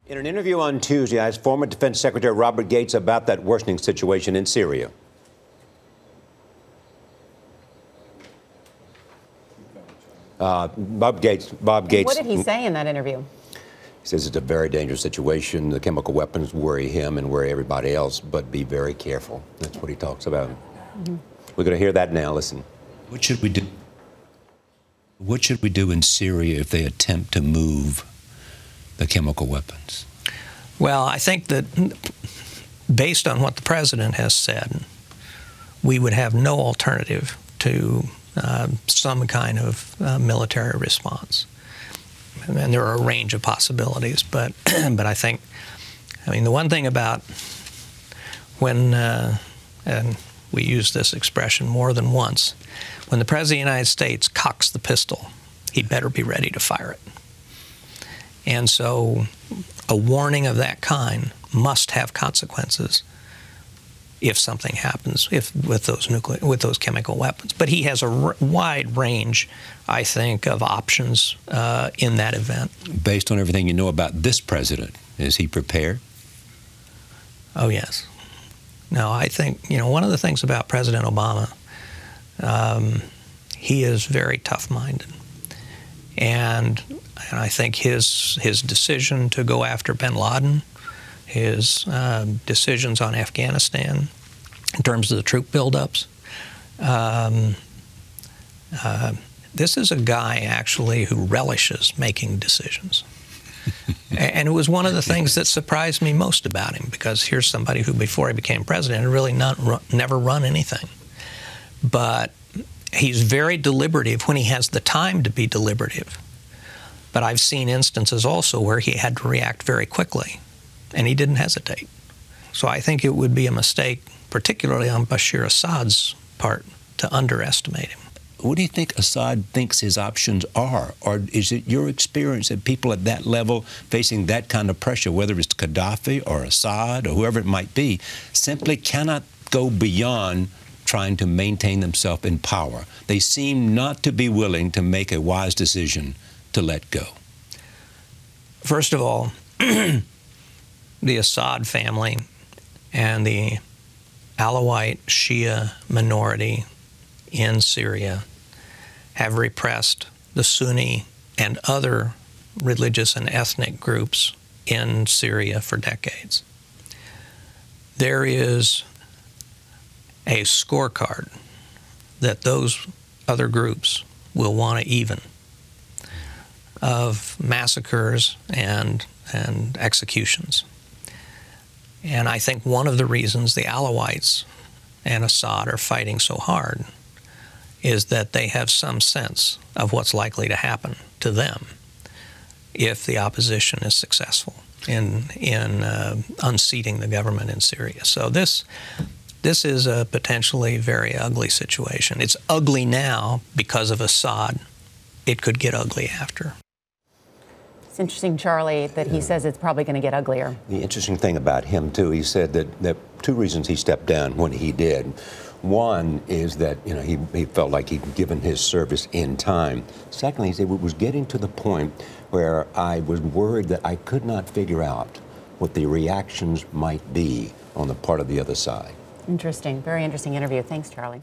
In an interview on Tuesday, I asked former Defense Secretary Robert Gates about that worsening situation in Syria. Bob Gates. What did he say in that interview? He says it's a very dangerous situation. The chemical weapons worry him and worry everybody else, but be very careful. That's what he talks about. We're going to hear that now. Listen. What should we do? What should we do in Syria if they attempt to move the chemical weapons? Well, I think that based on what the president has said, we would have no alternative to some kind of military response. And there are a range of possibilities, but but I think, the one thing about when, and we use this expression more than once, when the President of the United States cocks the pistol, he'd better be ready to fire it. And so a warning of that kind must have consequences if something happens with those chemical weapons. But he has a wide range, I think, of options in that event. Based on everything you know about this president, is he prepared? Oh, yes. No, I think, one of the things about President Obama, he is very tough-minded. And I think his decision to go after bin Laden, his decisions on Afghanistan in terms of the troop buildups, this is a guy actually who relishes making decisions. And it was one of the things that surprised me most about him, because here's somebody who, before he became president, had really never run anything. But he's very deliberative when he has the time to be deliberative. But I've seen instances also where he had to react very quickly, and he didn't hesitate. So I think it would be a mistake, particularly on Bashar Assad's part, to underestimate him. What do you think Assad thinks his options are? Or is it your experience that people at that level facing that kind of pressure, whether it's Gaddafi or Assad or whoever it might be, simply cannot go beyond trying to maintain themselves in power? They seem not to be willing to make a wise decision to let go. First of all, the Assad family and the Alawite Shia minority in Syria have repressed the Sunni and other religious and ethnic groups in Syria for decades. There is a scorecard that those other groups will want to even of massacres and executions. And I think one of the reasons the Alawites and Assad are fighting so hard is that they have some sense of what's likely to happen to them if the opposition is successful in unseating the government in Syria. So this is a potentially very ugly situation. It's ugly now because of Assad. It could get ugly after. It's interesting, Charlie, that he says it's probably going to get uglier. The interesting thing about him, too, he said that two reasons he stepped down when he did. One is that, he felt like he'd given his service in time. Secondly, he said it was getting to the point where I was worried that I could not figure out what the reactions might be on the part of the other side. Interesting. Very interesting interview. Thanks, Charlie.